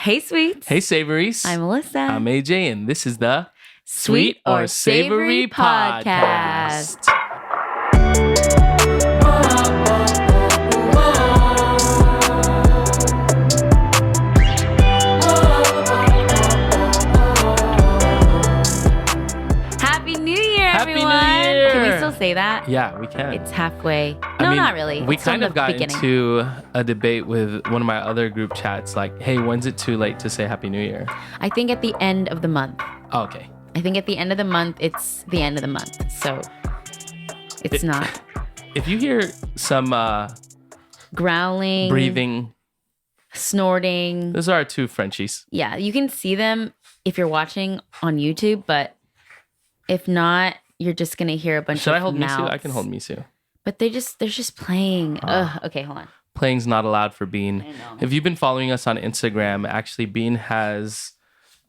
Hey, sweets. Hey, Savories. I'm Alyssa. I'm AJ, and this is the Sweet or Savory Podcast. Happy New Year, Happy New everyone. Year. Can we still say that? Yeah, we can. It's halfway. Not really. We It's still kind in of the got beginning. into a debate with one of my other group chats, like, hey, when's it too late to say Happy New Year? I think at the end of the month. Oh, okay. I think at the end of the month, it's the end of the month. So it's not. If you hear some Growling, breathing, snorting. those are our two Frenchies. Yeah, you can see them if you're watching on YouTube, but if not, you're just gonna hear a bunch Should of I hold mouths. Misu? I can hold Misu. But they're just playing. Okay, hold on. Playing's not allowed for Bean. I know. If you've been following us on Instagram, actually, Bean has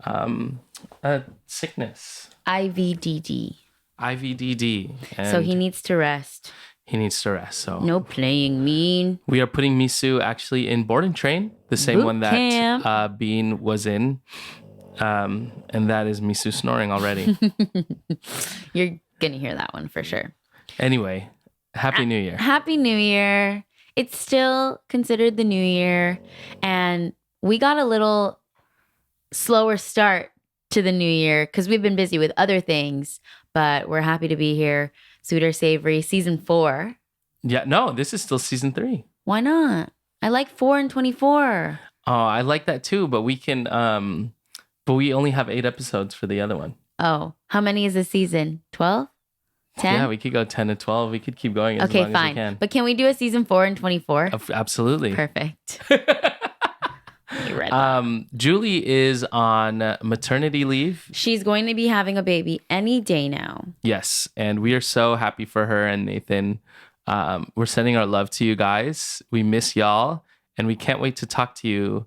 a sickness. IVDD. IVDD. And So he needs to rest. he needs to rest. So No playing mean. we are putting Misu actually in board and train, the same Boot one that camp. Bean was in. And that is Misu snoring already. You're gonna hear that one for sure. Anyway, Happy New Year. Happy New Year. It's still considered the new year. And we got a little slower start to the new year because we've been busy with other things. But we're happy to be here. Sweet or Savory, season 4. Yeah, no, this is still season 3. Why not? I like 4 and 24. Oh, I like that too, but we can but we only have 8 episodes for the other one. Oh, how many is this season? 12? 10? Yeah, we could go 10 to 12. We could keep going as Okay, long as we fine. can. But can we do a season 4 and 24? Absolutely. Perfect. You read that. Julie is on maternity leave. She's going to be having a baby any day now. Yes, and we are so happy for her and Nathan. We're sending our love to you guys. We miss y'all, and we can't wait to talk to you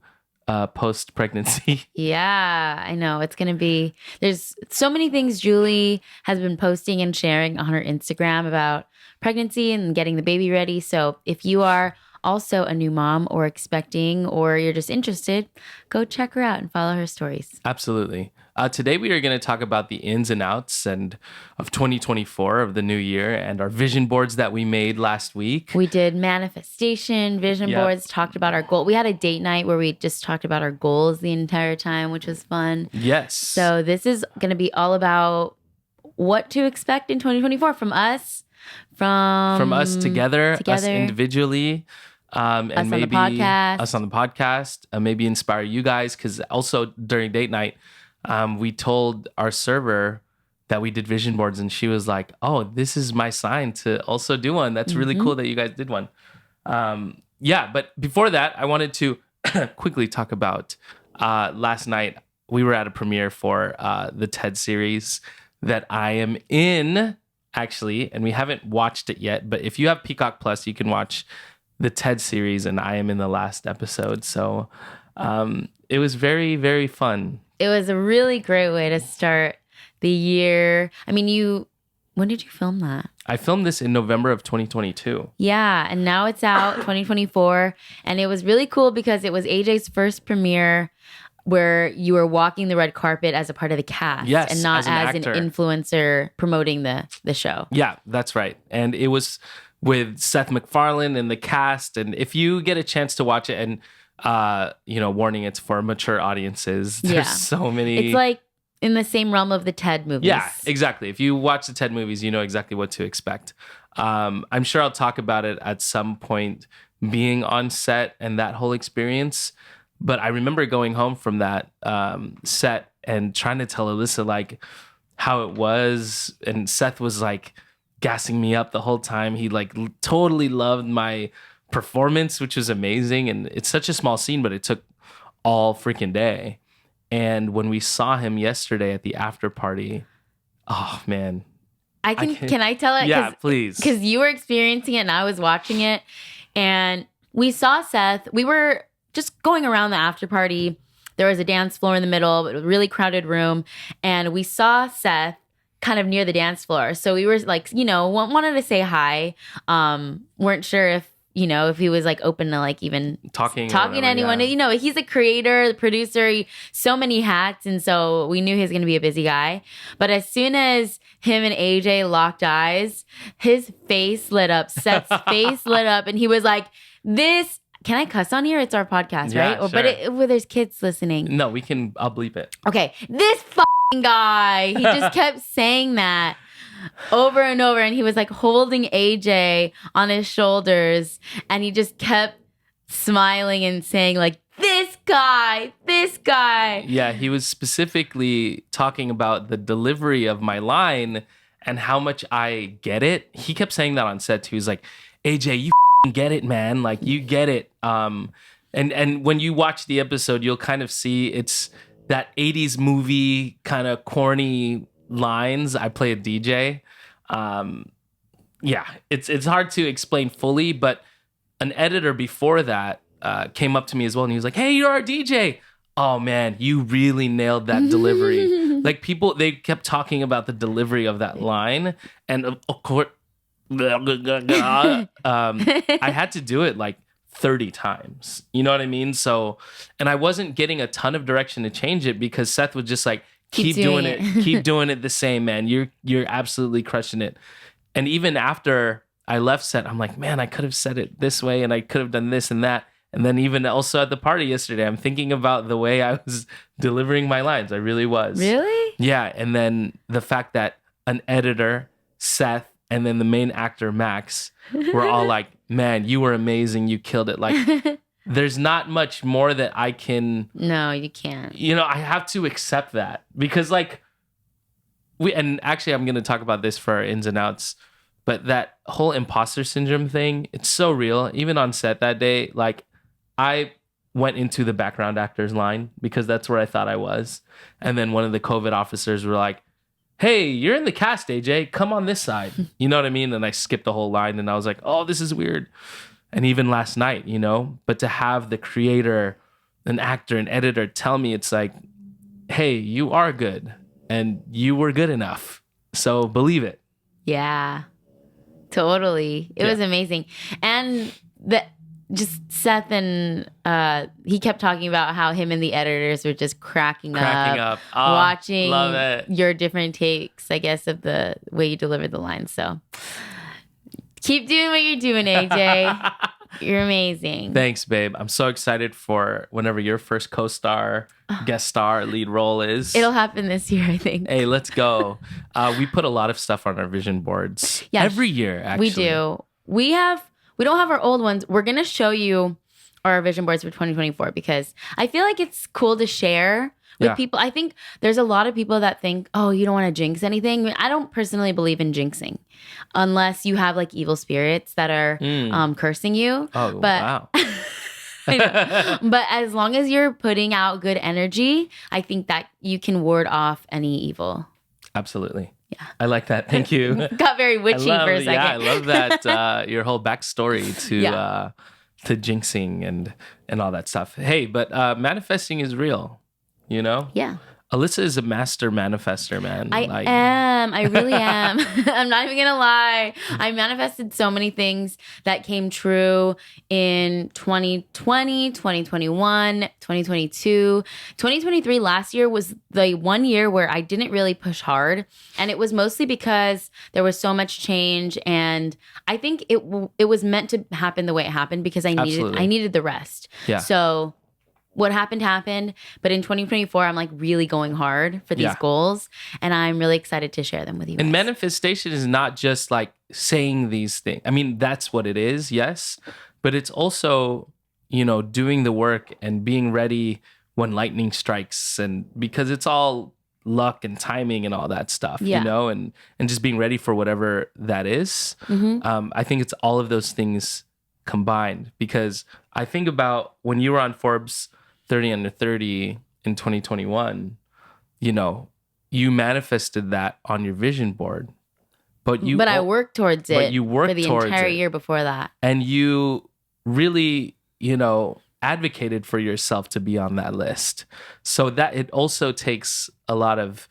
post-pregnancy. Yeah, I know. It's going to be, there's so many things Julie has been posting and sharing on her Instagram about pregnancy and getting the baby ready. So if you are also a new mom or expecting, or you're just interested, go check her out and follow her stories. Absolutely. Today we are going to talk about the ins and outs of 2024 of the new year and our vision boards that we made last week. We did manifestation, vision Yep. boards, talked about our goal. We had a date night where we just talked about our goals the entire time, which was fun. Yes. So this is going to be all about what to expect in 2024 from us, from us together, us individually. And Us on the maybe podcast. us on the podcast, maybe inspire you guys. Because also during date night, we told our server that we did vision boards, and she was like, "Oh, this is my sign to also do one. That's really cool that you guys did one." Yeah, but before that, I wanted to quickly talk about last night. We were at a premiere for the TED series that I am in, actually, and we haven't watched it yet. But if you have Peacock Plus, you can watch the TED series, and I am in the last episode. So it was very, very fun. It was a really great way to start the year. I mean, when did you film that? I filmed this in November of 2022. Yeah, and now it's out 2024, and it was really cool because it was AJ's first premiere where you were walking the red carpet as a part of the cast, Yes, and not as an as actor. an influencer promoting the show. Yeah, that's right. And it was with Seth MacFarlane and the cast. And if you get a chance to watch it, and warning, it's for mature audiences. There's Yeah. so many. It's like in the same realm of the TED movies. Yeah, exactly. If you watch the TED movies, you know exactly what to expect. I'm sure I'll talk about it at some point, being on set and that whole experience. But I remember going home from that set and trying to tell Alyssa like how it was, and Seth was like gassing me up the whole time. He like totally loved my performance, which was amazing. And it's such a small scene, but it took all freaking day. And when we saw him yesterday at the after party, oh man. Can I tell it? Yeah, please. Because you were experiencing it and I was watching it. And we saw Seth. We were just going around the after party. There was a dance floor in the middle, a really crowded room. And we saw Seth kind of near the dance floor. So we were like, wanted to say hi. Weren't sure if if he was like open to like even Talking or to whatever, anyone. yeah. He's a creator, the producer, so many hats. And so we knew he was going to be a busy guy. But as soon as him and AJ locked eyes, his face lit up, Seth's face lit up. And he was like, this, can I cuss on here? It's our podcast, Yeah, right? sure. But there's kids listening. No, I'll bleep it. Okay, this fucking guy, he just kept saying that over and over, and he was like holding AJ on his shoulders, and he just kept smiling and saying like, this guy. Yeah, he was specifically talking about the delivery of my line and how much I get it. He kept saying that on set too. He's like, AJ, you get it, man. Like, you get it. And when you watch the episode, you'll kind of see it's that 80s movie kind of corny lines. I play a DJ. Yeah, it's hard to explain fully, but an editor before that came up to me as well, and he was like, hey, you're our DJ. Oh man, you really nailed that delivery. Like, people, they kept talking about the delivery of that line, and of course, I had to do it like 30 times. You know what I mean? So, and I wasn't getting a ton of direction to change it because Seth was just like, keep doing it. Keep doing it the same, man. You're absolutely crushing it. And even after I left set, I'm like, man, I could have said it this way and I could have done this and that. And then even also at the party yesterday, I'm thinking about the way I was delivering my lines. I really was. Really? Yeah. And then the fact that an editor, Seth, and then the main actor, Max, were all like, man, you were amazing. You killed it. Like, there's not much more that I can. No, you can't. I have to accept that because like and actually I'm going to talk about this for our ins and outs, but that whole imposter syndrome thing, it's so real. Even on set that day, like I went into the background actors line because that's where I thought I was. And then one of the COVID officers were like, hey, you're in the cast, AJ, come on this side. You know what I mean? And I skipped the whole line and I was like, oh, this is weird. And even last night, but to have the creator, an actor, an editor tell me, it's like, hey, you are good and you were good enough. So believe it. Yeah, totally. It was amazing. And just Seth and he kept talking about how him and the editors were just cracking up. Oh, watching love it. your different takes, I guess, of the way you delivered the lines. So keep doing what you're doing, AJ. You're amazing. Thanks, babe. I'm so excited for whenever your first co-star, guest star, lead role is. It'll happen this year, I think. Hey, let's go. We put a lot of stuff on our vision boards every year, actually. We do. We don't have our old ones. We're going to show you our vision boards for 2024 because I feel like it's cool to share with people. I think there's a lot of people that think, oh, you don't want to jinx anything. I don't personally believe in jinxing unless you have like evil spirits that are cursing you. Oh, but, wow. I know. But as long as you're putting out good energy, I think that you can ward off any evil. Absolutely. Yeah. I like that. Thank you. Got very witchy for a second. Yeah, I love that. Your whole backstory to jinxing and all that stuff. Hey, but manifesting is real, Yeah. Alyssa is a master manifester, man. I am. I really am. I'm not even going to lie. I manifested so many things that came true in 2020, 2021, 2022. 2023 last year was the one year where I didn't really push hard. And it was mostly because there was so much change. And I think it was meant to happen the way it happened because I needed the rest. Yeah. So what happened. But in 2024, I'm like really going hard for these goals. And I'm really excited to share them with you guys. And manifestation is not just like saying these things. I mean, that's what it is, yes. But it's also, doing the work and being ready when lightning strikes. And because it's all luck and timing and all that stuff, and just being ready for whatever that is. Mm-hmm. I think it's all of those things combined because I think about when you were on Forbes 30 under 30 in 2021, you manifested that on your vision board. But I worked towards it. But you worked for the towards entire it. year before that. And you really, advocated for yourself to be on that list. So that it also takes a lot of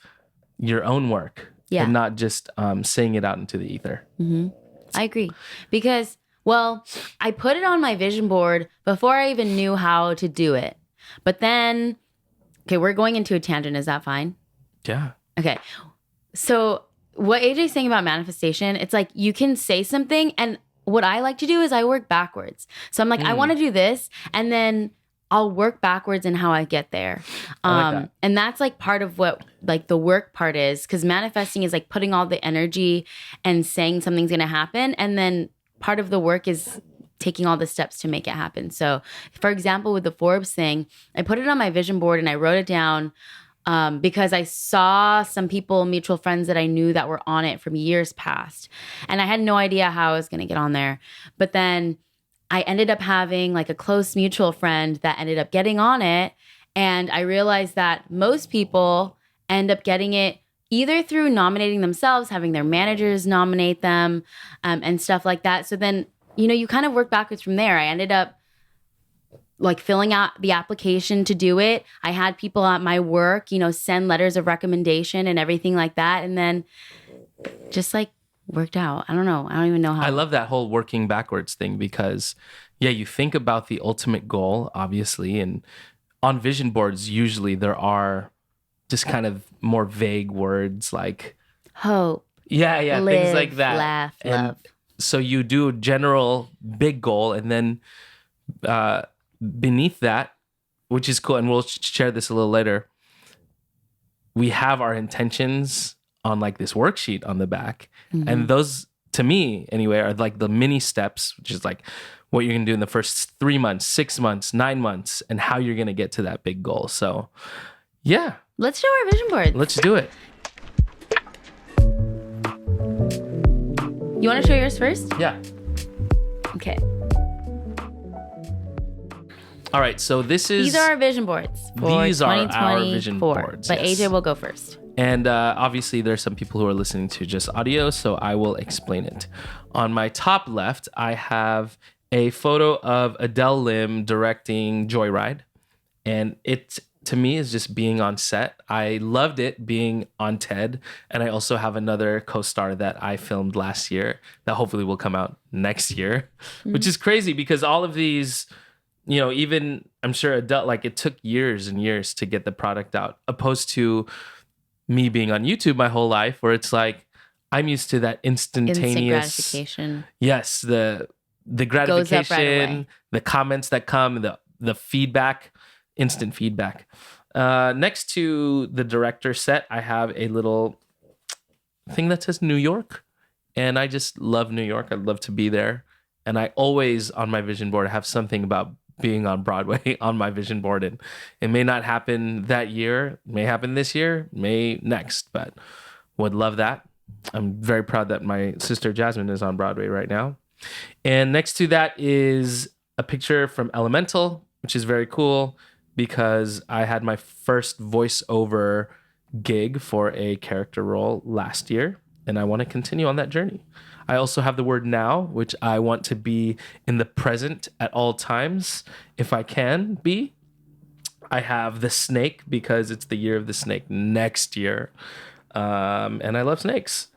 your own work and not just saying it out into the ether. Mm-hmm. I agree. Because Well, I put it on my vision board before I even knew how to do it. But then, okay, we're going into a tangent. Is that fine? Yeah. Okay. So, what AJ's saying about manifestation, it's like you can say something, and what I like to do is I work backwards. So, I'm like, I want to do this, and then I'll work backwards in how I get there. I like that. And that's like part of what like the work part is, because manifesting is like putting all the energy and saying something's going to happen. And then part of the work is taking all the steps to make it happen. So, for example, with the Forbes thing, I put it on my vision board and I wrote it down because I saw some people, mutual friends that I knew that were on it from years past. And I had no idea how I was going to get on there. But then I ended up having like a close mutual friend that ended up getting on it. And I realized that most people end up getting it either through nominating themselves, having their managers nominate them, and stuff like that. So then, you kind of work backwards from there. I ended up like filling out the application to do it. I had people at my work, send letters of recommendation and everything like that. And then just like worked out. I don't know. I don't even know how. I love that whole working backwards thing because, yeah, you think about the ultimate goal, obviously, and on vision boards, usually there are just kind of more vague words like hope. Yeah, live, things like that. Laugh, and love. So you do a general big goal, and then beneath that, which is cool, and we'll share this a little later, we have our intentions on like this worksheet on the back. Mm-hmm. And those, to me anyway, are like the mini steps, which is like what you're gonna do in the first 3 months, 6 months, 9 months, and how you're gonna get to that big goal. So yeah. Let's show our vision board. Let's do it. You want to show yours first? Yeah. Okay. All right. So these are our vision boards for These are 2024. our vision boards. But yes. AJ will go first. And obviously, there's some people who are listening to just audio, so I will explain it. On my top left, I have a photo of Adele Lim directing Joyride. And it, to me, is just being on set. I loved it being on TED. And I also have another co-star that I filmed last year that hopefully will come out next year, which is crazy because all of these, even I'm sure Adele, like it took years and years to get the product out, opposed to me being on YouTube my whole life, where it's like I'm used to that instantaneous instant gratification. Yes, the gratification, goes up right away. The comments that come, the feedback, instant feedback. Next to the director set, I have a little thing that says New York, and I just love New York. I'd love to be there, and I always on my vision board have something about being on Broadway on my vision board, and it may not happen that year, may happen this year, may next, but would love that. I'm very proud that my sister Jasmine is on Broadway right now. And next to that is a picture from Elemental, which is very cool because I had my first voiceover gig for a character role last year, and I want to continue on that journey. I also have the word now, which I want to be in the present at all times, if I can be. I have the snake because it's the year of the snake next year. And I love snakes.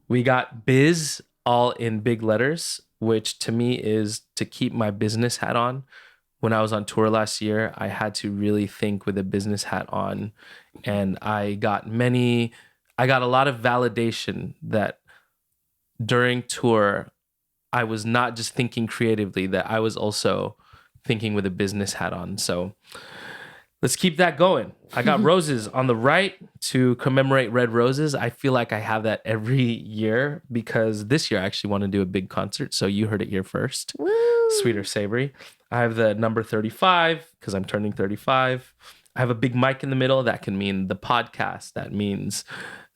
We got biz all in big letters, which to me is to keep my business hat on. When I was on tour last year, I had to really think with a business hat on. And I got a lot of validation that during tour, I was not just thinking creatively, that I was also thinking with a business hat on. So let's keep that going. I got roses on the right to commemorate Red Roses. I feel like I have that every year because this year I actually want to do a big concert. So you heard it here first. Woo! Sweet or Savory. I have the number 35 because I'm turning 35. I have a big mic in the middle. That can mean the podcast. That means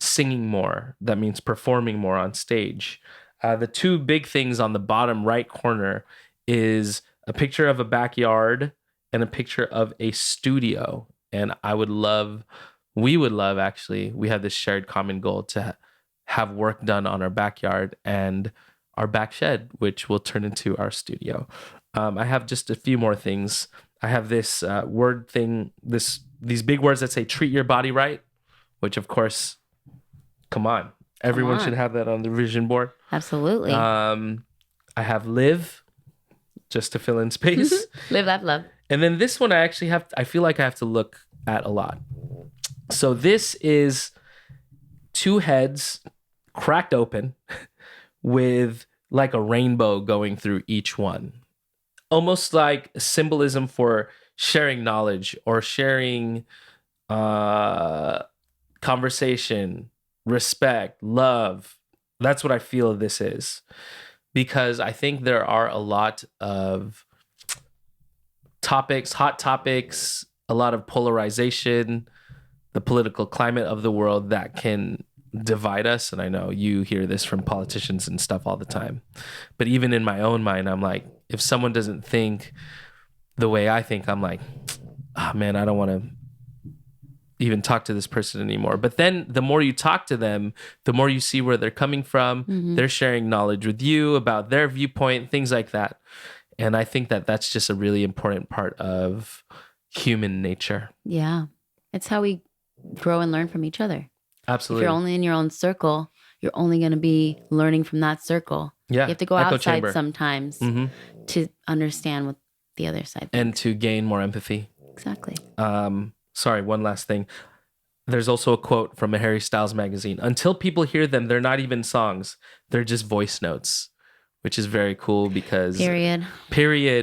singing more. That means performing more on stage. The two big things on the bottom right corner is a picture of a backyard and a picture of a studio. And we would love actually, we have this shared common goal to have work done on our backyard and our back shed, which will turn into our studio. I have just a few more things. I have this word thing, these big words that say treat your body right, which of course, come on. Everyone should have that on the vision board. Absolutely. I have live, just to fill in space. Live, laugh, love. And then this one I feel like I have to look at a lot. So this is two heads cracked open with like a rainbow going through each one. Almost like symbolism for sharing knowledge or sharing conversation, respect, love. That's what I feel this is. Because I think there are a lot of topics, hot topics, a lot of polarization, the political climate of the world that can divide us. And I know you hear this from politicians and stuff all the time. But even in my own mind, I'm like, if someone doesn't think the way I think, I'm like, oh man, I don't want to even talk to this person anymore. But then the more you talk to them, the more you see where they're coming from. Mm-hmm. They're sharing knowledge with you about their viewpoint, things like that. And I think that that's just a really important part of human nature. Yeah. It's how we grow and learn from each other. Absolutely. If you're only in your own circle, you're only going to be learning from that circle. Yeah. You have to go outside sometimes to understand what the other side thinks. And to gain more empathy. Exactly. Sorry, one last thing. There's also a quote from a Harry Styles magazine. Until people hear them, they're not even songs. They're just voice notes, which is very cool because... Period.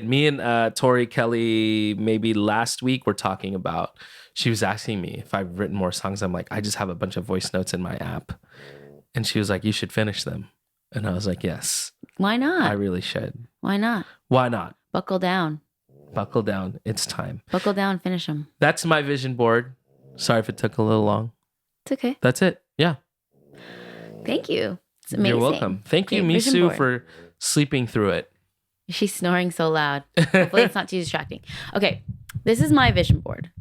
Me and Tori Kelly, maybe last week, were talking about... She was asking me if I've written more songs. I'm like, I just have a bunch of voice notes in my app. And she was like, you should finish them. And I was like, yes. Why not? I really should. Why not? Why not? Buckle down. Buckle down. It's time. Buckle down. Finish them. That's my vision board. Sorry if it took a little long. It's okay. That's it. Yeah. Thank you. It's amazing. You're welcome. Thank you, Misu, for sleeping through it. She's snoring so loud. Hopefully it's not too distracting. Okay. This is my vision board.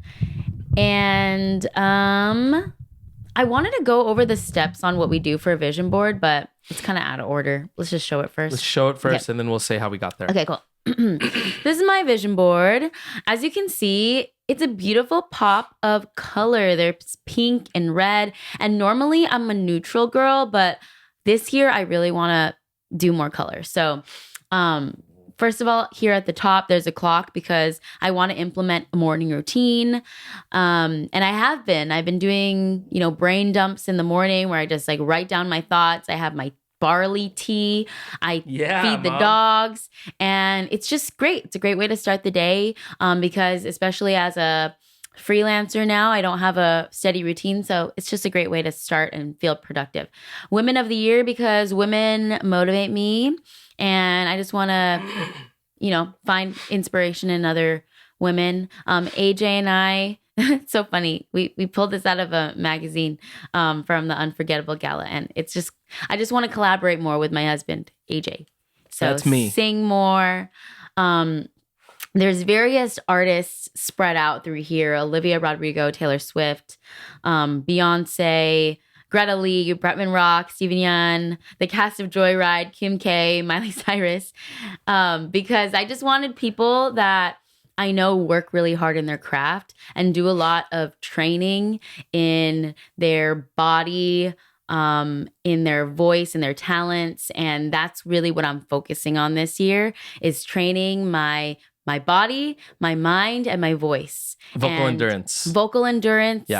And I wanted to go over the steps on what we do for a vision board, but it's kind of out of order. Let's just show it first. Let's show it first, and then we'll say how we got there. Okay, cool. This is my vision board. As you can see, it's a beautiful pop of color. There's pink and red. And normally I'm a neutral girl, but this year I really want to do more color. So, first of all, here at the top, there's a clock because I want to implement a morning routine. And I've been doing, brain dumps in the morning where I just like write down my thoughts. I have my barley tea. I feed the dogs, and it's just great. It's a great way to start the day because especially as a freelancer now, I don't have a steady routine. So it's just a great way to start and feel productive. Women of the Year because women motivate me. And I just want to, find inspiration in other women. AJ and I, it's so funny. We pulled this out of a magazine from the Unforgettable Gala. And it's just, I just want to collaborate more with my husband, AJ. So that's me. Sing more. There's various artists spread out through here. Olivia Rodrigo, Taylor Swift, Beyonce, Greta Lee, Bretman Rock, Steven Yeun, the cast of Joyride, Kim K, Miley Cyrus, because I just wanted people that I know work really hard in their craft and do a lot of training in their body, in their voice and their talents. And that's really what I'm focusing on this year is training my body, my mind, and my voice. Vocal endurance,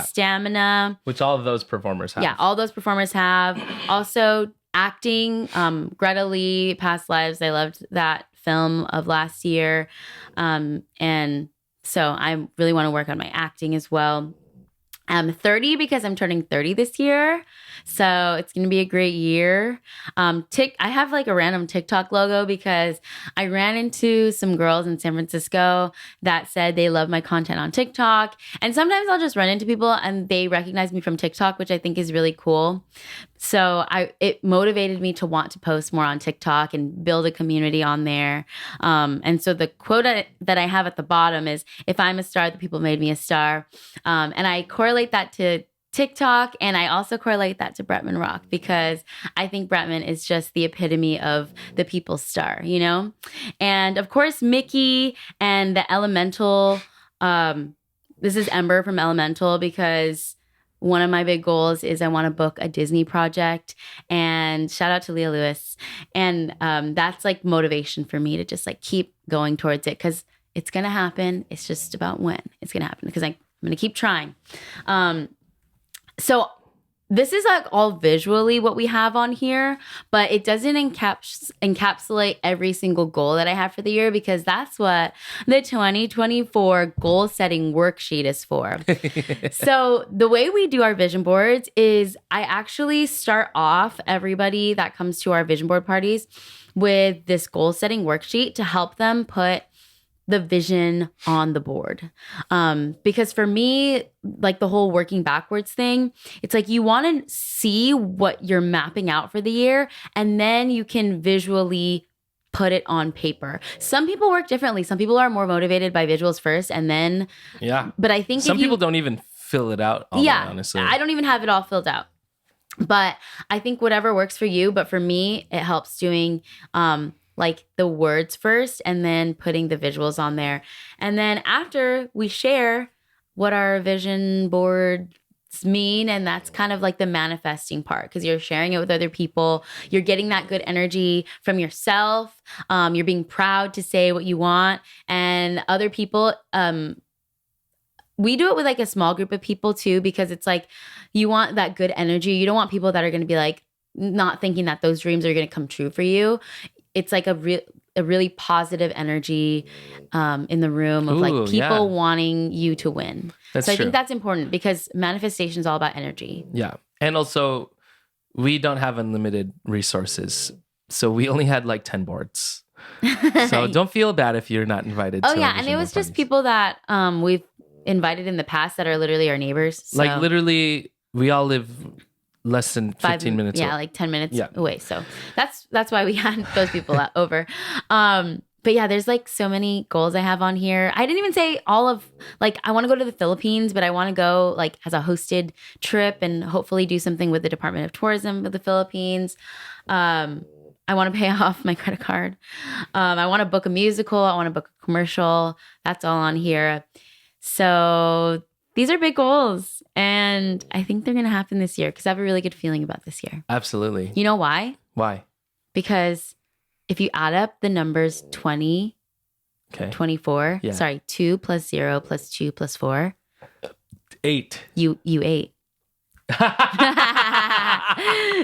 stamina. Which all of those performers have. Yeah, all those performers have. Also, acting. Greta Lee, Past Lives. I loved that film of last year. And so I really want to work on my acting as well. I'm 30 because I'm turning 30 this year. So it's going to be a great year. I have like a random TikTok logo because I ran into some girls in San Francisco that said they love my content on TikTok. And sometimes I'll just run into people and they recognize me from TikTok, which I think is really cool. So it motivated me to want to post more on TikTok and build a community on there. And so the quote that I have at the bottom is, if I'm a star, the people made me a star. And I correlate that to TikTok, and I also correlate that to Bretman Rock because I think Bretman is just the epitome of the people's star, And of course, Mickey and the Elemental. This is Ember from Elemental because one of my big goals is I want to book a Disney project, and shout out to Leah Lewis. And that's like motivation for me to just like keep going towards it, because it's going to happen. It's just about when it's going to happen, because I'm going to keep trying. So this is like all visually what we have on here, but it doesn't encapsulate every single goal that I have for the year, because that's what the 2024 goal setting worksheet is for. So the way we do our vision boards is I actually start off everybody that comes to our vision board parties with this goal setting worksheet to help them put the vision on the board. Because for me, like the whole working backwards thing, it's like you want to see what you're mapping out for the year, and then you can visually put it on paper. Some people work differently. Some people are more motivated by visuals first, and then But I think some people don't even fill it out. Honestly, I don't even have it all filled out. But I think whatever works for you. But for me, it helps doing like the words first and then putting the visuals on there. And then after we share what our vision boards mean, and that's kind of like the manifesting part, because you're sharing it with other people. You're getting that good energy from yourself. You're being proud to say what you want, and other people, we do it with like a small group of people too, because it's like you want that good energy. You don't want people that are going to be like not thinking that those dreams are going to come true for you. It's like a really positive energy in the room of like people wanting you to win. That's so I true. think that's important, because manifestation is all about energy. Yeah. And also, we don't have unlimited resources. So we only had like 10 boards. So don't feel bad if you're not invited. Oh, yeah. And it was just people that we've invited in the past that are literally our neighbors. So. Like literally, we all live less than 15 minutes. Yeah, like 10 minutes away. So that's why we had those people over. But yeah, there's like so many goals I have on here. I didn't even say all of, like, I want to go to the Philippines, but I want to go like as a hosted trip and hopefully do something with the Department of Tourism of the Philippines. I want to pay off my credit card. I want to book a musical. I want to book a commercial. That's all on here. So these are big goals, and I think they're going to happen this year, because I have a really good feeling about this year. Absolutely. You know why? Why? Because if you add up the numbers 20, 24, 2 plus 0 plus 2 plus 4. 8. You ate.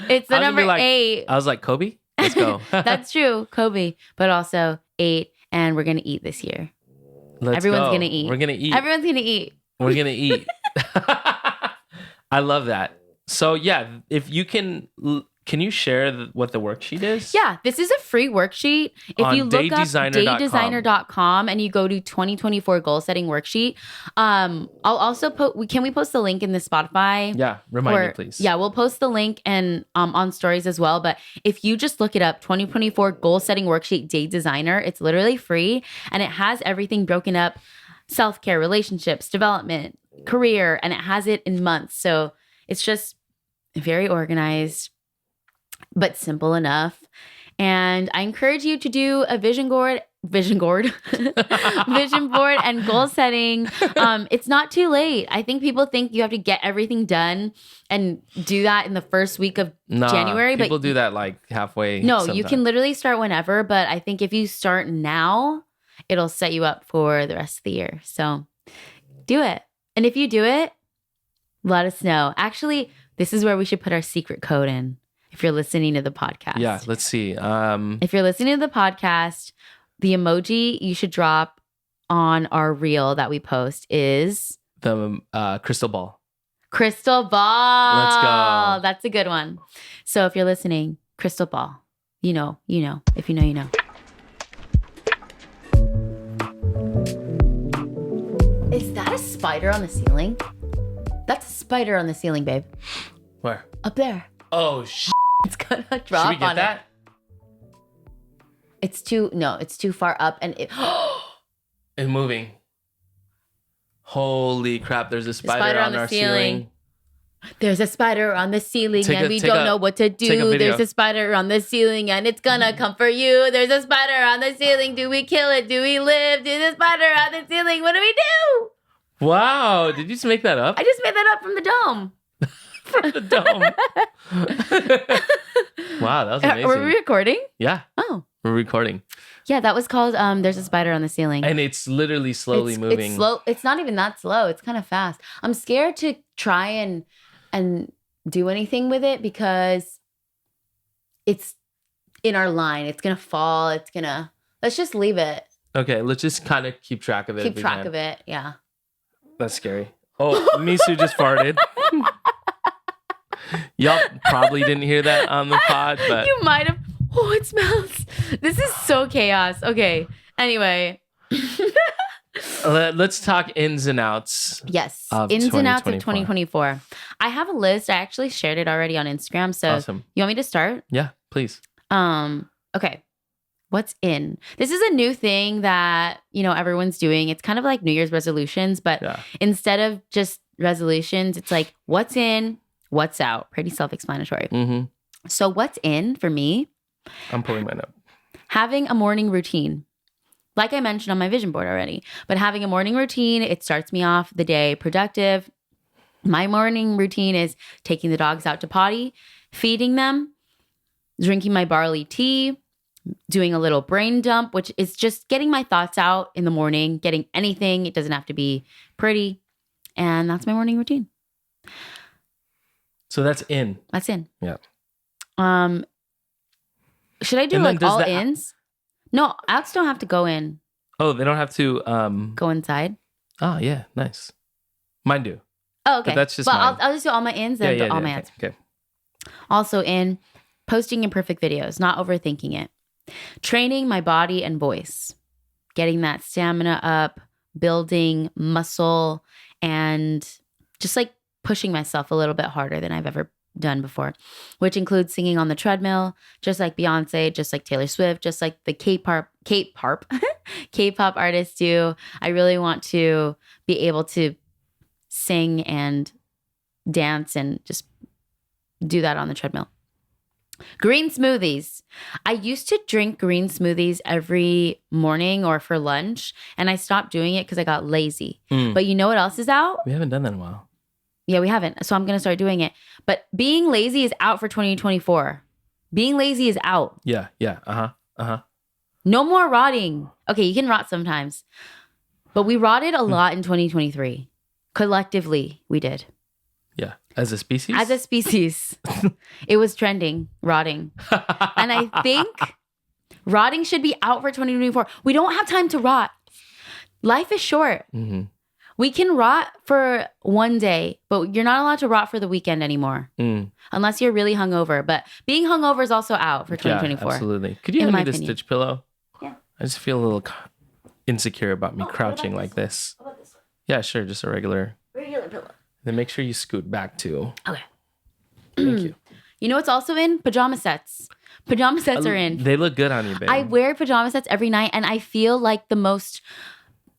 It's the number 8. I was like, Kobe? Let's go. That's true, Kobe. But also 8, and we're going to eat this year. Everyone's going to eat. We're going to eat. Everyone's going to eat. We're going to eat. I love that. So yeah, if you can you share what the worksheet is? Yeah, this is a free worksheet. If you look up daydesigner.com and you go to 2024 goal setting worksheet, I'll also can we post the link in the Spotify? Yeah, remind me please. Yeah, we'll post the link and on stories as well. But if you just look it up, 2024 goal setting worksheet Day Designer, it's literally free, and it has everything broken up. Self-care, relationships, development, career, and it has it in months. So it's just very organized, but simple enough. And I encourage you to do a vision board and goal setting. It's not too late. I think people think you have to get everything done and do that in the first week of January. People do that like halfway. No, sometime. You can literally start whenever. But I think if you start now, it'll set you up for the rest of the year. So do it. And if you do it, let us know. Actually, this is where we should put our secret code in if you're listening to the podcast. Yeah, let's see. If you're listening to the podcast, the emoji you should drop on our reel that we post is the crystal ball. Crystal ball. Let's go. That's a good one. So if you're listening, crystal ball. You know. If you know, you know. Is that a spider on the ceiling? That's a spider on the ceiling, babe. Where? Up there. Oh, It's gonna drop Should we get on that? It's too far up, and it's moving. Holy crap, there's a spider on our ceiling. There's a spider on the ceiling and we don't know what to do. There's a spider on the ceiling and it's gonna come for you. There's a spider on the ceiling. Do we kill it? Do we live? There's a spider on the ceiling. What do we do? Wow. Did you just make that up? I just made that up from the dome. from the dome. Wow, that was amazing. Were we recording? Yeah. Oh. We're recording. Yeah, that was called There's a Spider on the Ceiling. And it's literally slowly moving. It's slow. It's not even that slow. It's kind of fast. I'm scared to try and do anything with it because it's in our line. It's going to fall. Let's just leave it. Okay, let's just kind of keep track of it. Keep track of it. Yeah. That's scary. Oh, Misu just farted. Y'all probably didn't hear that on the pod, but You might have. Oh, it smells. This is so chaos. Okay. Anyway. let's talk ins and outs. Yes. Of Ins and outs of 2024. 2024. I have a list. I actually shared it already on Instagram. So Awesome. You want me to start? Yeah, please. Okay. What's in? This is a new thing that, everyone's doing. It's kind of like New Year's resolutions, but instead of just resolutions, it's like what's in, what's out. Pretty self-explanatory. Mm-hmm. So what's in for me? I'm pulling mine up. Having a morning routine. Like I mentioned on my vision board already, but having a morning routine, it starts me off the day productive. My morning routine is taking the dogs out to potty, feeding them, drinking my barley tea, doing a little brain dump, which is just getting my thoughts out in the morning, getting anything. It doesn't have to be pretty. And that's my morning routine. So that's in. That's in. Yeah. Should I do like all ins? No, outs don't have to go in. Oh, they don't have to go inside. Oh, yeah, nice. Mine do. Oh, okay. But that's just but mine. I'll just do all my ins and all my outs. Okay. Also in posting imperfect videos, not overthinking it. Training my body and voice. Getting that stamina up, building muscle, and just like pushing myself a little bit harder than I've ever done before, which includes singing on the treadmill, just like Beyonce, just like Taylor Swift, just like the K-pop artists do. I really want to be able to sing and dance and just do that on the treadmill. Green smoothies. I used to drink green smoothies every morning or for lunch, and I stopped doing it because I got lazy. But you know what else is out? We haven't done that in a while. Yeah, we haven't. So I'm going to start doing it. But being lazy is out for 2024. Being lazy is out. Yeah. Uh-huh. No more rotting. Okay, you can rot sometimes. But we rotted a lot in 2023. Collectively, we did. Yeah. As a species? As a species. It was trending, rotting. And I think rotting should be out for 2024. We don't have time to rot. Life is short. Mm-hmm. We can rot for one day, but you're not allowed to rot for the weekend anymore. Unless you're really hungover. But being hungover is also out for 2024. Yeah, absolutely. Could you hand me the stitch pillow? Yeah. I just feel a little insecure about me crouching like this. How about this one? Yeah, sure. Just a regular pillow. Then make sure you scoot back too. Okay. Thank you. You know what's also in? Pajama sets. Pajama sets are in. They look good on you, babe. I wear pajama sets every night and I feel like the most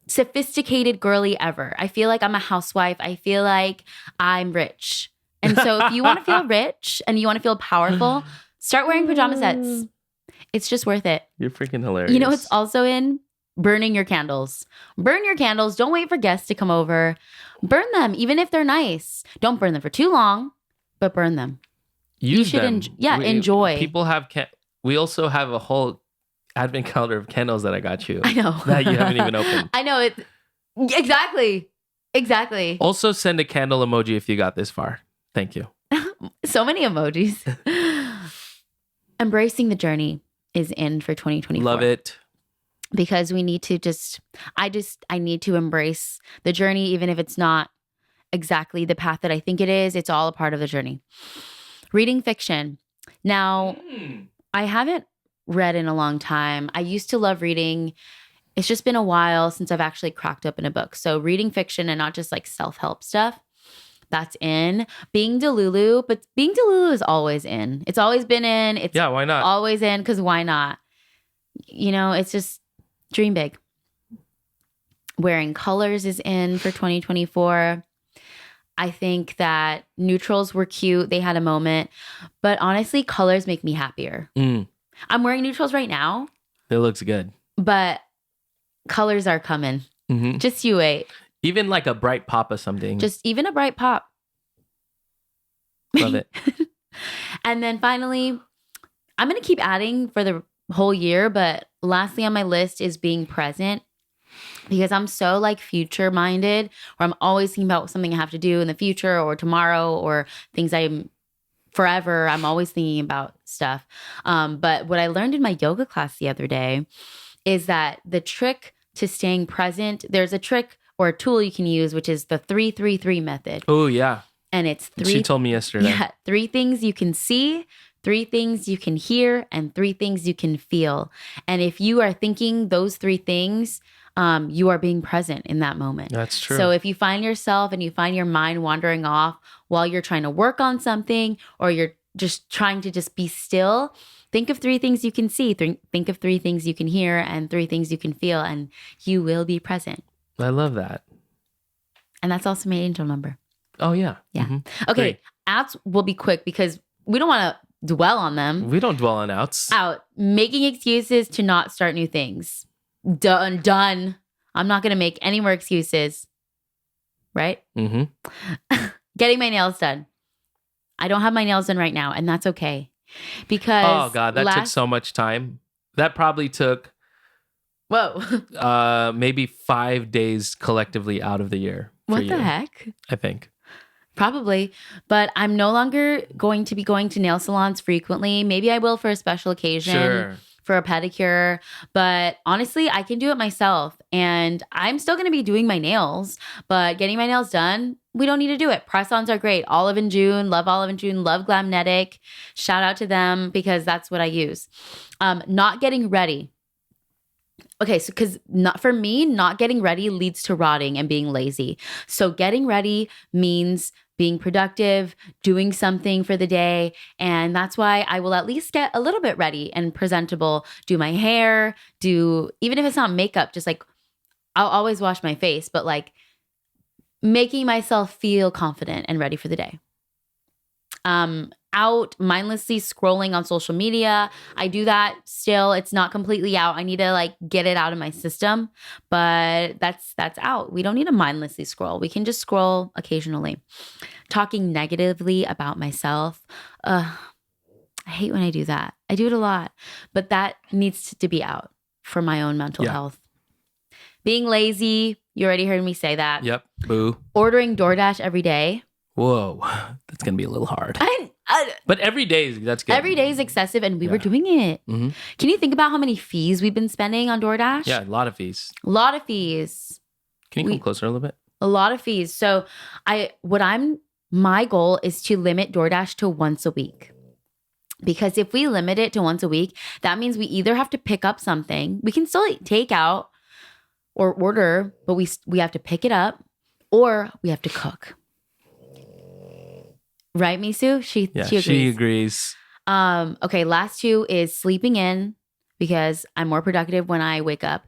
sophisticated girly ever. I feel like I'm a housewife. I feel like I'm rich. And so if you want to feel rich and you want to feel powerful, start wearing pajama sets. It's just worth it. You're freaking hilarious. You know what's also in? Burning your candles. Burn your candles. Don't wait for guests to come over. Burn them, even if they're nice. Don't burn them for too long, but burn them. Use you should them. Enjoy. People have we also have a whole advent calendar of candles that I got you. I know. That you haven't even opened. I know it. Exactly. Also send a candle emoji if you got this far. Thank you. So many emojis. Embracing the journey is in for 2024. Love it. Because we need to I need to embrace the journey, even if it's not exactly the path that I think it is. It's all a part of the journey. Reading fiction. Now, I haven't read in a long time. I used to love reading. It's just been a while since I've actually cracked open a book. So reading fiction and not just like self-help stuff, that's in. Being Delulu, but being Delulu is always in. It's always been in. It's why not? Always in, because why not? It's just dream big. Wearing colors is in for 2024. I think that neutrals were cute. They had a moment. But honestly, colors make me happier. I'm wearing neutrals right now. It looks good. But colors are coming. Mm-hmm. Just you wait. Even like a bright pop of something. Just even a bright pop. Love it. And then finally, I'm going to keep adding for the whole year, but lastly on my list is being present, because I'm so like future minded, where I'm always thinking about something I have to do in the future or tomorrow or things I'm forever. I'm always thinking about stuff. But what I learned in my yoga class the other day is that the trick to staying present, there's a trick or a tool you can use, which is the 3-3-3 method. Oh, yeah. And it's She told me yesterday. Yeah, 3 things you can see, 3 things you can hear, and 3 things you can feel. And if you are thinking those 3 things, you are being present in that moment. That's true. So if you find yourself and you find your mind wandering off while you're trying to work on something, or you're just trying to just be still, think of 3 things you can see, think of 3 things you can hear, and 3 things you can feel, and you will be present. I love that. And that's also my angel number. Oh, yeah. Yeah. Mhm. Okay. Great. Outs will be quick because we don't want to dwell on them. We don't dwell on outs. Out. Making excuses to not start new things. Done. I'm not going to make any more excuses. Right? Mm-hmm. Getting my nails done. I don't have my nails done right now, and that's okay. Because Oh, God, that took so much time. That probably took Whoa. maybe 5 days collectively out of the year. What the heck? I think. Probably. But I'm no longer going to be going to nail salons frequently. Maybe I will for a special occasion. Sure. For a pedicure. But honestly, I can do it myself. And I'm still going to be doing my nails. But getting my nails done, we don't need to do it. Press-ons are great. Olive and June. Love Olive and June. Love Glamnetic. Shout out to them because that's what I use. Not getting ready. Okay, so because for me, not getting ready leads to rotting and being lazy. So getting ready means being productive, doing something for the day. And that's why I will at least get a little bit ready and presentable, do my hair, even if it's not makeup, just like I'll always wash my face, but like making myself feel confident and ready for the day. Out mindlessly scrolling on social media. I do that still. It's not completely out. I need to like get it out of my system, but that's out. We don't need to mindlessly scroll. We can just scroll occasionally. Talking negatively about myself. I hate when I do that. I do it a lot, but that needs to be out for my own mental health. Being lazy. You already heard me say that. Yep. Boo. Ordering Doordash every day. Whoa. That's going to be a little hard. But every day, that's good. Every day is excessive, and we were doing it. Mm-hmm. Can you think about how many fees we've been spending on DoorDash? Yeah, a lot of fees. A lot of fees. Can you come closer a little bit? A lot of fees. So my goal is to limit DoorDash to once a week. Because if we limit it to once a week, that means we either have to pick up something. We can still take out or order, but we have to pick it up, or we have to cook. Right, Misu? She agrees. She agrees. Okay, last 2 is sleeping in, because I'm more productive when I wake up.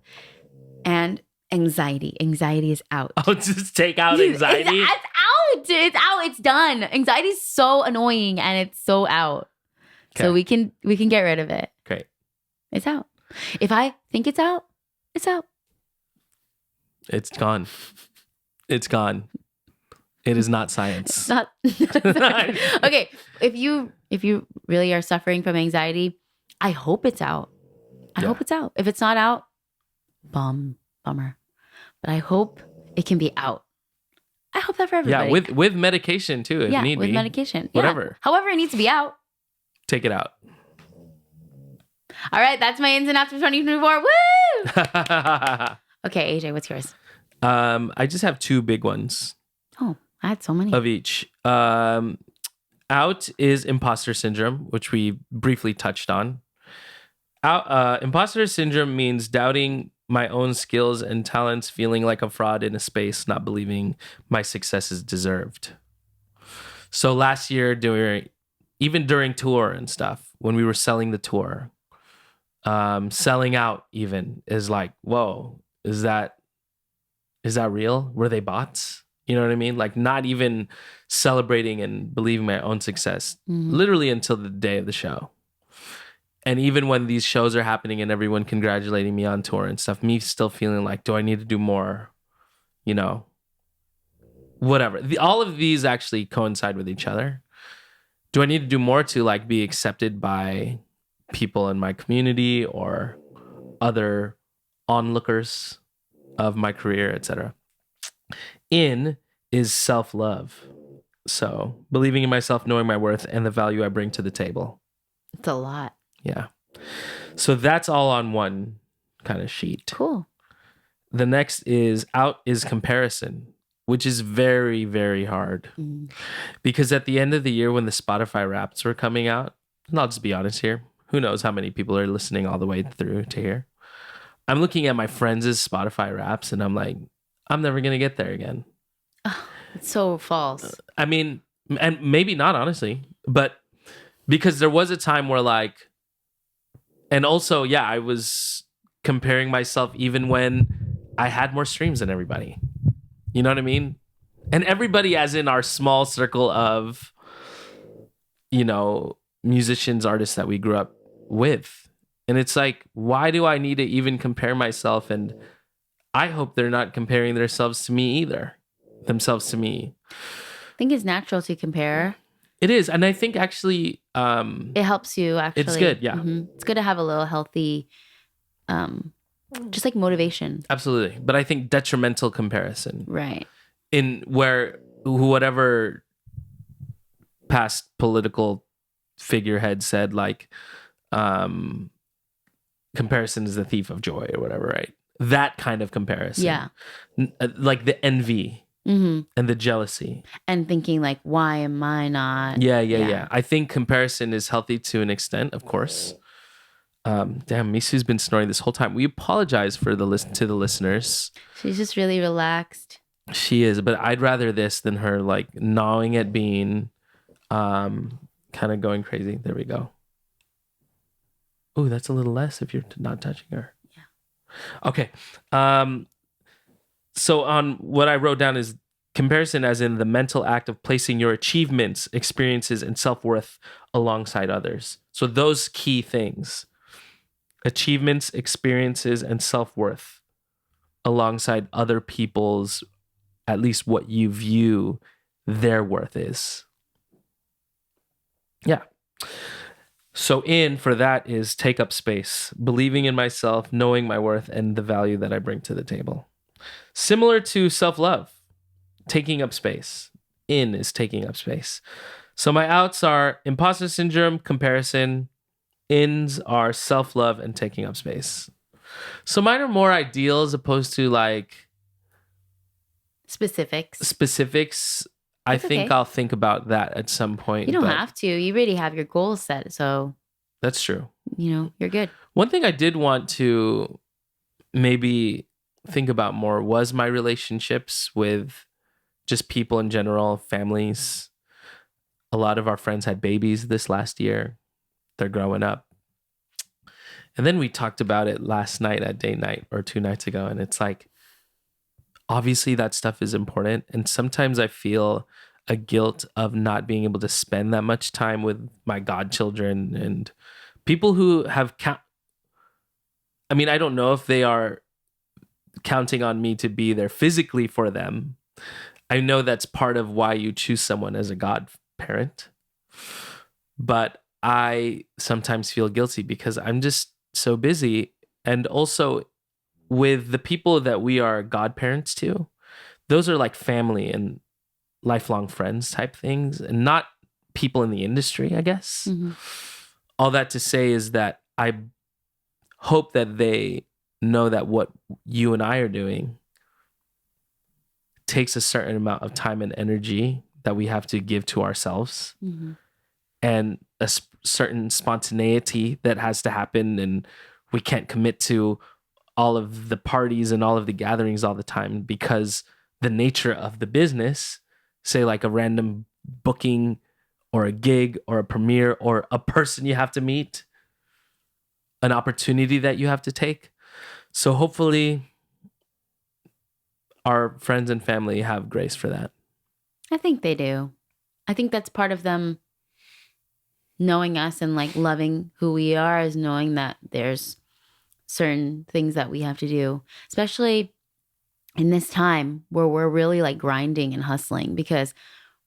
And anxiety. Anxiety is out. Oh, just take out anxiety? It's out. It's out. It's done. Anxiety is so annoying, and it's so out. Okay. So we can get rid of it. Great. It's out. If I think it's out, it's out. It's gone. It's gone. It is not science. It's not. Okay. If you really are suffering from anxiety, I hope it's out. I hope it's out. If it's not out, bummer. But I hope it can be out. I hope that for everybody. Yeah, with medication too, if need be. With medication. Whatever. Yeah. However, it needs to be out. Take it out. All right, that's my ins and outs for 2024. Woo! Okay, AJ, what's yours? I just have 2 big ones. Oh, I had so many. Of each. Out is imposter syndrome, which we briefly touched on. Imposter syndrome means doubting my own skills and talents, feeling like a fraud in a space, not believing my success is deserved. So last year, even during tour and stuff, when we were selling the tour, selling out even is like, whoa, is that real? Were they bots? You know what I mean? Like not even celebrating and believing my own success, literally until the day of the show. And even when these shows are happening and everyone congratulating me on tour and stuff, me still feeling like, do I need to do more? You know, whatever. All of these actually coincide with each other. Do I need to do more to like be accepted by people in my community or other onlookers of my career, etc.? In is self-love. So believing in myself, knowing my worth, and the value I bring to the table. It's a lot. Yeah. So that's all on one kind of sheet. Cool. The next is out is comparison, which is very, very hard. Because at the end of the year, when the Spotify Wraps were coming out, and I'll just be honest here, who knows how many people are listening all the way through to here. I'm looking at my friends' Spotify Wraps and I'm like, I'm never going to get there again. It's so false. I mean, and maybe not, honestly, but because there was a time where like, and also, yeah, I was comparing myself even when I had more streams than everybody. You know what I mean? And everybody, as in our small circle of, you know, musicians, artists that we grew up with. And it's like, why do I need to even compare myself? And I hope they're not comparing themselves to me either. I think it's natural to compare. It is. And I think actually, it helps you actually. It's good. Yeah. It's good to have a little healthy, just like motivation. Absolutely. But I think detrimental comparison. Right. In where whatever past political figurehead said, like, comparison is the thief of joy or whatever, right? That kind of comparison. Yeah. Like the envy and the jealousy. And thinking like, why am I not? Yeah. I think comparison is healthy to an extent, of course. Damn, Misu's been snoring this whole time. We apologize for the listeners. She's just really relaxed. She is, but I'd rather this than her like gnawing at Bean, kind of going crazy. There we go. Oh, that's a little less if you're not touching her. Yeah. Okay. So on what I wrote down is comparison as in the mental act of placing your achievements, experiences, and self-worth alongside others. So those key things, achievements, experiences, and self-worth alongside other people's, at least what you view their worth is. Yeah. So in for that is take up space, believing in myself, knowing my worth, and the value that I bring to the table. Similar to self-love, taking up space. In is taking up space. So my outs are imposter syndrome, comparison. Ins are self-love and taking up space. So mine are more ideal as opposed to like specifics. I think okay. I'll think about that at some point. You don't have to. You already have your goals set. So that's true. You know, you're good. One thing I did want to maybe think about more was my relationships with just people in general, families. A lot of our friends had babies this last year. They're growing up. And then we talked about it last night at date night or 2 nights ago. And it's like, obviously that stuff is important. And sometimes I feel a guilt of not being able to spend that much time with my godchildren and people who have I mean, I don't know if they are counting on me to be there physically for them. I know that's part of why you choose someone as a godparent. But I sometimes feel guilty because I'm just so busy. And also with the people that we are godparents to, those are like family and lifelong friends type things and not people in the industry, I guess. Mm-hmm. All that to say is that I hope that they know that what you and I are doing takes a certain amount of time and energy that we have to give to ourselves. Mm-hmm. And a certain spontaneity that has to happen, and we can't commit to all of the parties and all of the gatherings all the time because the nature of the business, say like a random booking or a gig or a premiere or a person you have to meet, an opportunity that you have to take. So hopefully our friends and family have grace for that. I think they do. I think that's part of them knowing us and like loving who we are, is knowing that there's certain things that we have to do, especially in this time where we're really like grinding and hustling because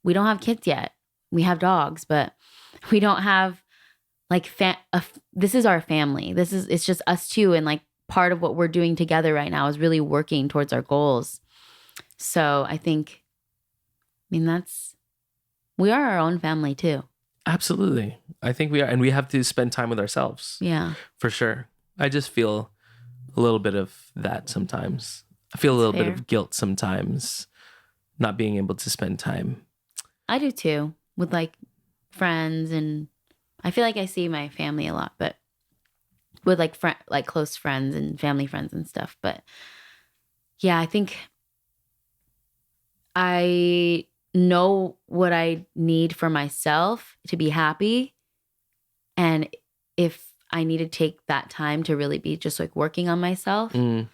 we don't have kids yet. we have dogs, but we don't have like this is our family. It's just us two, and like part of what we're doing together right now is really working towards our goals. So I mean we are our own family too. Absolutely. I think we are, and we have to spend time with ourselves. Yeah. For sure. I just feel a little bit of that sometimes. I feel a little bit of guilt sometimes not being able to spend time. I do too, with like friends, and I feel like I see my family a lot, but with like close friends and family friends and stuff. But yeah, I think I know what I need for myself to be happy. And if I need to take that time to really be just like working on myself, then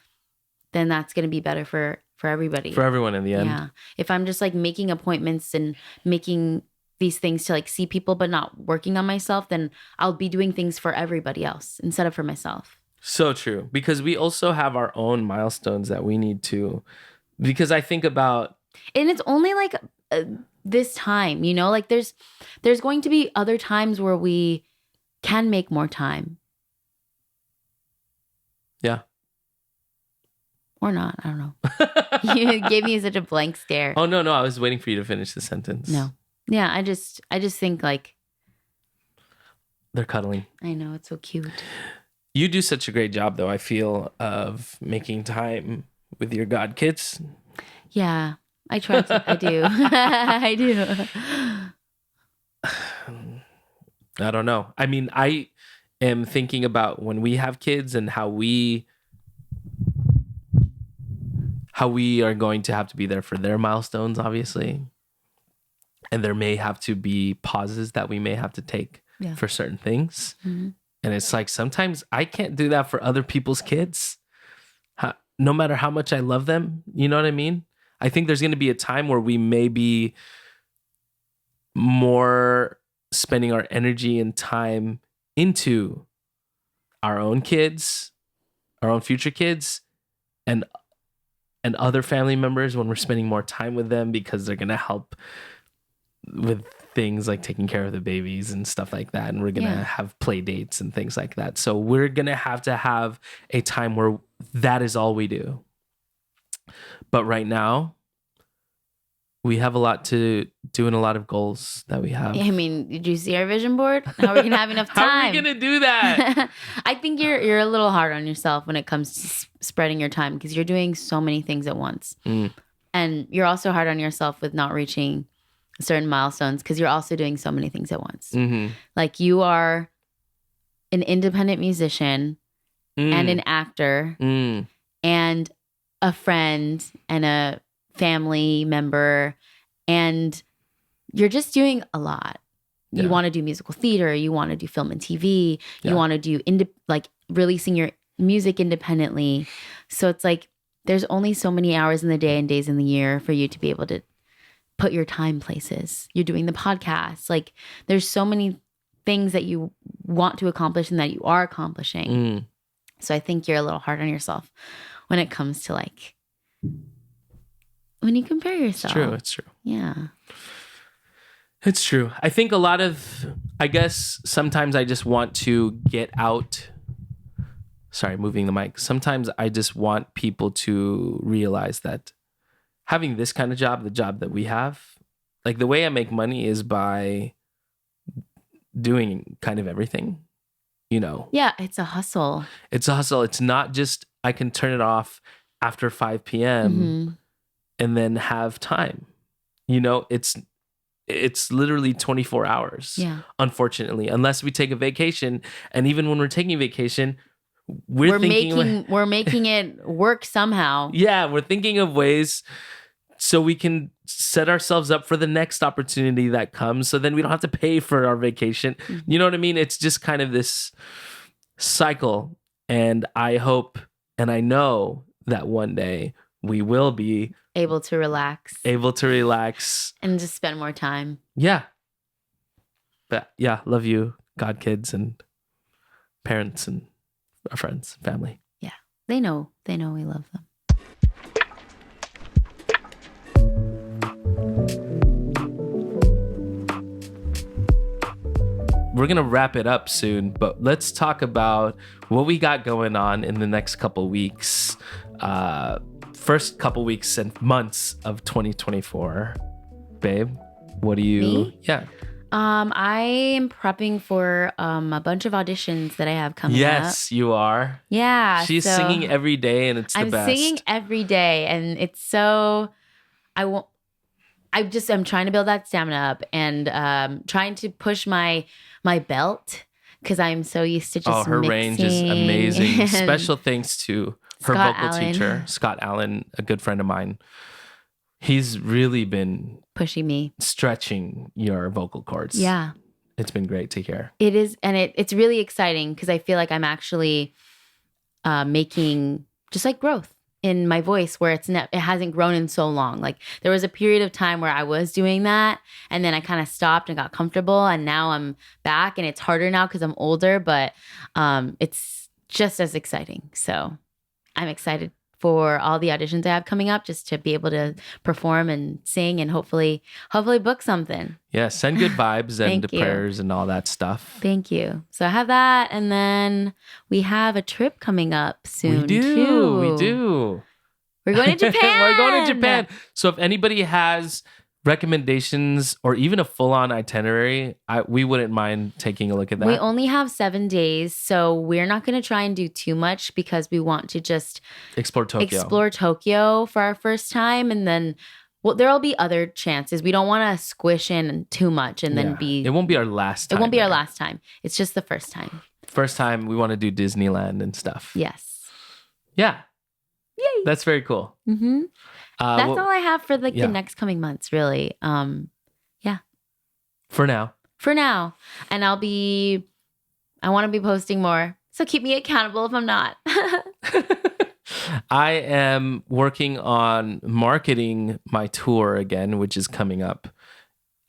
that's going to be better for everybody. For everyone in the end. Yeah. If I'm just like making appointments and making these things to like see people, but not working on myself, then I'll be doing things for everybody else instead of for myself. So true. Because we also have our own milestones that we need to, because I think about. And it's only like this time, you know, like there's going to be other times where we can make more time. Yeah. Or not. I don't know. You gave me such a blank stare. Oh, no. I was waiting for you to finish the sentence. No. Yeah, I just think like. They're cuddling. I know. It's so cute. You do such a great job, though, I feel, of making time with your god kids. Yeah, I try to. I do. I do. I don't know. I mean, I am thinking about when we have kids and how we are going to have to be there for their milestones, obviously. And there may have to be pauses that we may have to take for certain things. Mm-hmm. And it's like, sometimes I can't do that for other people's kids, no matter how much I love them. You know what I mean? I think there's going to be a time where we may be more spending our energy and time into our own kids, our own future kids, and other family members when we're spending more time with them, because they're going to help with things like taking care of the babies and stuff like that. And we're going to have play dates and things like that. So we're going to have a time where that is all we do. But right now, we have a lot to do and a lot of goals that we have. I mean, did you see our vision board? How are we going to have enough time? How are we going to do that? I think you're a little hard on yourself when it comes to spreading your time, because you're doing so many things at once. And you're also hard on yourself with not reaching certain milestones, because you're also doing so many things at once. Mm-hmm. Like, you are an independent musician and an actor and a friend and a family member, and you're just doing a lot. You want to do musical theater, you want to do film and TV, you want to do releasing your music independently. So it's like there's only so many hours in the day and days in the year for you to be able to put your time places. You're doing the podcast. Like, there's so many things that you want to accomplish and that you are accomplishing. So I think you're a little hard on yourself when it comes to like, when you compare yourself. It's true. Yeah. It's true. I think I guess sometimes I just want to get out. Sorry, moving the mic. Sometimes I just want people to realize that having this kind of job, the job that we have, like, the way I make money is by doing kind of everything, you know? Yeah, it's a hustle. It's a hustle. It's not just I can turn it off after 5 p.m. and then have time. You know, it's literally 24 hours. Yeah. Unfortunately, unless we take a vacation. And even when we're taking a vacation, we're making it work somehow. Yeah, we're thinking of ways so we can set ourselves up for the next opportunity that comes, so then we don't have to pay for our vacation. You know what I mean? It's just kind of this cycle. And I hope and I know that one day we will be able to relax and just spend more time. Yeah. But yeah, love you, God kids and parents and our friends, family. Yeah. They know we love them. we're gonna wrap it up soon, but let's talk about what we got going on in the next couple weeks. First couple weeks and months of 2024. Babe, what do you? Me? Yeah. I am prepping for a bunch of auditions that I have coming up. Yes, you are. Yeah. She's so singing every day, and it's the I'm best. singing every day, and it's so. I'm trying to build that stamina up, and trying to push my belt because I'm so used to just her range is amazing. and Special thanks to her Scott vocal Allen. teacher, Scott Allen, a good friend of mine. He's really been pushing me, stretching your vocal cords. Yeah. It's been great to hear. It is, and it's really exciting because I feel like I'm actually making just like growth in my voice where it hasn't grown in so long. Like there was a period of time where I was doing that, and then I kind of stopped and got comfortable, and now I'm back, and it's harder now because I'm older, but it's just as exciting. So I'm excited for all the auditions I have coming up, just to be able to perform and sing and hopefully book something. Yeah, send good vibes and Thank you. prayers and all that stuff. Thank you. So I have that, and then we have a trip coming up soon. We do. too. We do. We're going to Japan. We're going to Japan. So if anybody has recommendations or even a full-on itinerary, we wouldn't mind taking a look at that. We only have 7 days, so we're not going to try and do too much because we want to just explore Tokyo for our first time, and then there'll be other chances. We don't want to squish in too much and then be. It won't be our last time. It won't be our last time. It's just the first time. First time we want to do Disneyland and stuff. Yes. Yeah. Yay. That's very cool. Mm-hmm. That's all I have for the next coming months, really. Yeah. For now. And I want to be posting more. So keep me accountable if I'm not. I am working on marketing my tour again, which is coming up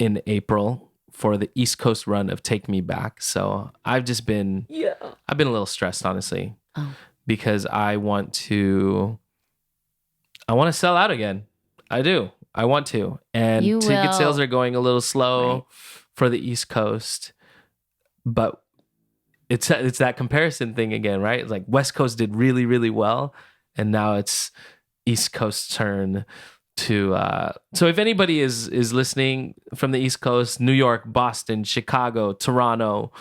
in April for the East Coast run of Take Me Back. So I've been a little stressed, honestly, because I want to sell out again. I do. I want to. And ticket sales are going a little slow for the East Coast. But it's that comparison thing again, right? It's like West Coast did really, really well. And now it's East Coast's turn to... so if anybody is listening from the East Coast, New York, Boston, Chicago, Toronto,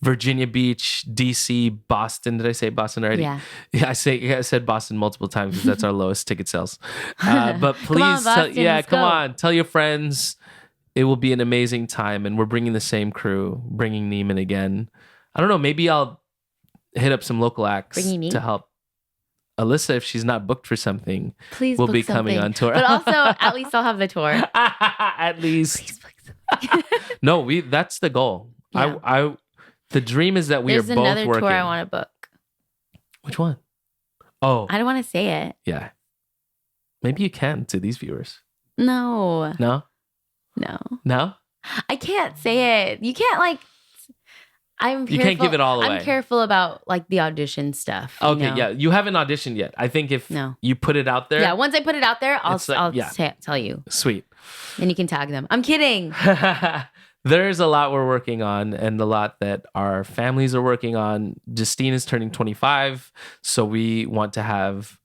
Virginia Beach, DC, Boston. Did I say Boston already? Yeah. I said Boston multiple times because that's our lowest ticket sales. But please, come on. Tell your friends. It will be an amazing time. And we're bringing the same crew, bringing Neiman again. I don't know. Maybe I'll hit up some local acts to help Alyssa if she's not booked for something. Please will book be something. coming on tour. But also, at least I'll have the tour. At least. Please book something. No, that's the goal. Yeah. The dream is that we are both working. There's another tour I want to book. Which one? Oh. I don't want to say it. Yeah. Maybe you can to these viewers. No. No? No? I can't say it. You can't You can't give it all away. I'm careful about the audition stuff. Okay, yeah. You haven't auditioned yet. I think if you put it out there. Yeah, once I put it out there, I'll tell you. Sweet. And you can tag them. I'm kidding. There's a lot we're working on and a lot that our families are working on. Justine is turning 25, so we want to have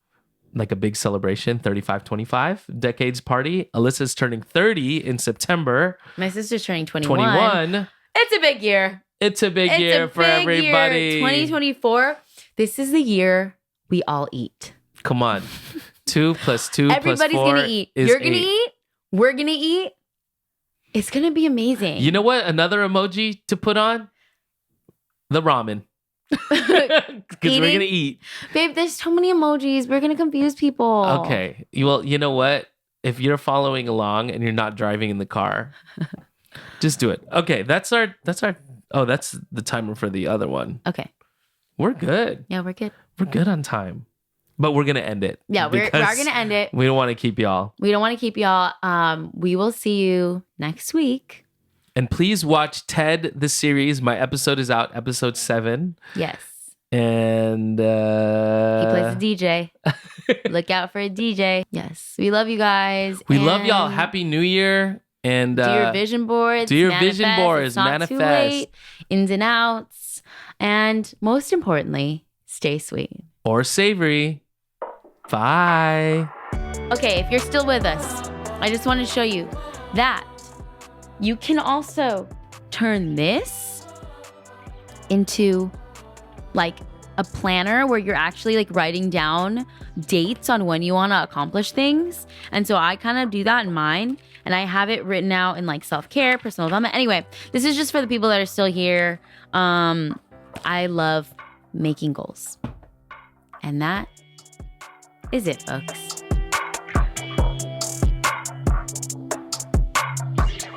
a big celebration, 35-25 decades party. Alyssa's turning 30 in September. My sister's turning 21. It's a big year. It's a big year for everybody. 2024. This is the year we all eat. Come on. 2 + 2 Everybody's + 4 gonna eat. is You're gonna 8. eat. We're gonna eat. It's gonna be amazing. You know what? Another emoji to put on? The ramen. Because we're gonna eat. Babe, there's so many emojis. We're gonna confuse people. Okay. Well, you know what? If you're following along and you're not driving in the car, just do it. Okay, that's the timer for the other one. Okay. We're good. Yeah, we're good. We're good on time. But we're gonna end it. Yeah, we are gonna end it. We don't want to keep y'all. We will see you next week. And please watch Ted, the series. My episode is out, episode 7. Yes. And he plays a DJ. Look out for a DJ. Yes. We love you guys. We love y'all. Happy New Year. And Do your vision boards. do your vision manifest. boards, It's not too manifest. late. Ins and outs. And most importantly, stay sweet. Or savory. Bye. Okay, if you're still with us, I just want to show you that you can also turn this into like a planner where you're actually like writing down dates on when you want to accomplish things. And so I kind of do that in mine, and I have it written out in like self-care, personal development. Anyway, this is just for the people that are still here. I love making goals. And that is it, folks.